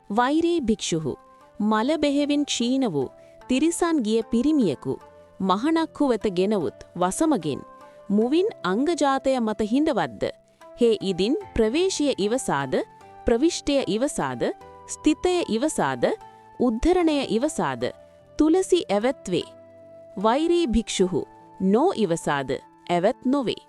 වෛරී භික්ෂුහු මල බෙහෙවින් ක්ෂීණ වූ තිරිසන් ගිය පිරිමියෙකු මහණක්හු වෙත ගෙනවුත් වසමගෙන් මුවින් අංගජාතය මත හිඳවද්ද හේ ඉදින් ප්‍රවේශය ඉවසාද ප්‍රවිෂ්ටය ඉවසාද ස්ථිතය ඉවසාද උද්ධරණය ඉවසාද තුලසි ඇවැත්වේ වෛරී භික්ෂුහු නෝ ඉවසාද ඇවැත් නොවේ